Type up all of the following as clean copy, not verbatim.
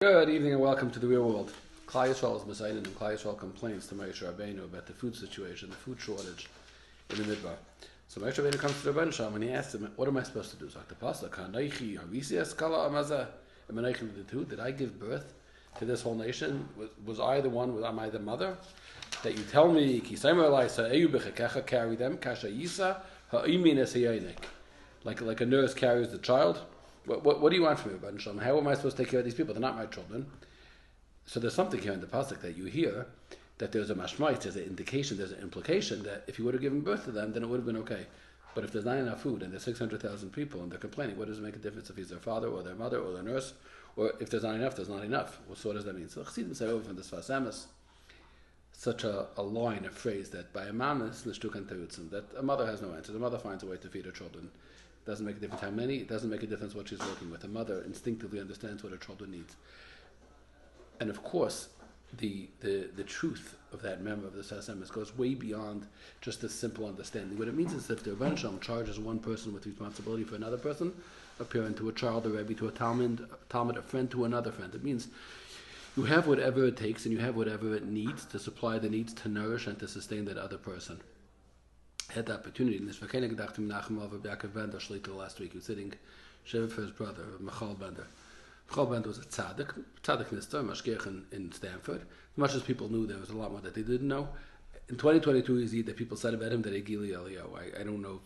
Good evening and welcome to the real world. Klal Yisrael is Messiah and Klal Yisrael complains to Moshe Rabbeinu about the food situation, the food shortage in the Midbar. So Moshe Rabbeinu comes to the Rebbeinu Shalom and he asks him, what am I supposed to do? So the pasuk, Hanaichi Harisi Eskala Amazah, am I the two? Did I give birth to this whole nation? Was I the one? Am I the mother? That you tell me, Kisaymer Elisa, Eyu Bechekecha, carry them, Kasha Yisa, Ha'imin Esayainik. Like a nurse carries the child. What do you want from me, Rebbeinu Shalom? How am I supposed to take care of these people? They're not my children. So there's something here in the pasuk that you hear, that there's a mashmait, there's an indication, there's an implication that if you would have given birth to them, then it would have been okay. But if there's not enough food and there's 600,000 people and they're complaining, what does it make a difference if he's their father or their mother or their nurse? Or if there's not enough, there's not enough. Well, so what does that mean? So Chassidim say over from this Vasamis, such a line, a phrase that by a mamas, that a mother has no answer. The mother finds a way to feed her children. Doesn't make a difference how many. It doesn't make a difference what she's working with. A mother instinctively understands what her children need. And of course, the truth of that member of the Sasemis goes way beyond just a simple understanding. What it means is that if the Rebbeinu Shalom charges one person with responsibility for another person, a parent to a child, a Rebbe to a Talmud, a friend to another friend, it means you have whatever it takes and you have whatever it needs to supply the needs to nourish and to sustain that other person. Had the opportunity in this Vakenig Dachtim Nachem of Yaakov Bender Shlita last week. He was sitting Shiva for his brother, Michal Bender. Michal Bender was a tzaddik Nister, Mashgiach in Stanford. As much as people knew, there was a lot more that they didn't know. In 2022, you see that people said about him that he Gili Elio. I don't know,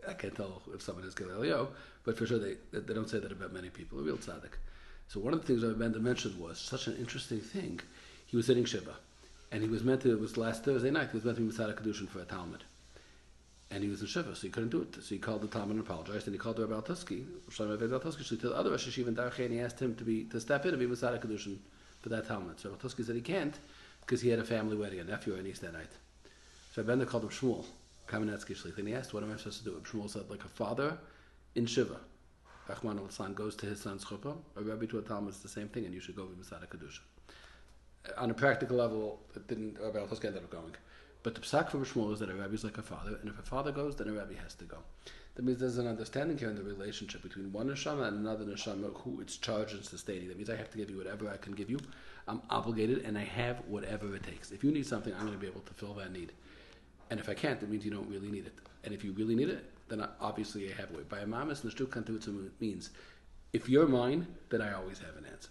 I can't tell if someone is Gili Elio, but for sure they don't say that about many people, a real tzaddik. So one of the things Rabbi Bender mentioned was such an interesting thing. He was sitting Shiva, and he was meant to, it was last Thursday night, he was meant to be Masada Kedushin for a Talmud. And he was in Shiva, so he couldn't do it. So he called the Talmud and apologized, and he called Rabbi Altuski, to the other Rosh Yeshiva in Darchei, and he asked him to step in and be Masada Kedushin for that Talmud. So Rabbi Altuski said he can't, because he had a family wedding, a nephew or a niece that night. So Rabbi Bender called him Shmuel, Kamenetsky Shlich, and he asked, what am I supposed to do? Shmuel said, like a father in Shiva, Rahman al-San goes to his son's chuppah, a Rebbe to a Talmud is the same thing, and you should go be Masada Kedushin. On a practical level, Rabbi Altuski ended up going. But the psak for Shmuel is that a Rebbe is like a father, and if a father goes, then a Rebbe has to go. That means there's an understanding here in the relationship between one neshama and another neshama who it's charged and sustaining. That means I have to give you whatever I can give you. I'm obligated, and I have whatever it takes. If you need something, I'm going to be able to fill that need. And if I can't, it means you don't really need it. And if you really need it, then obviously I have a way. By a mamas, neshtu kantutzum means if you're mine, then I always have an answer.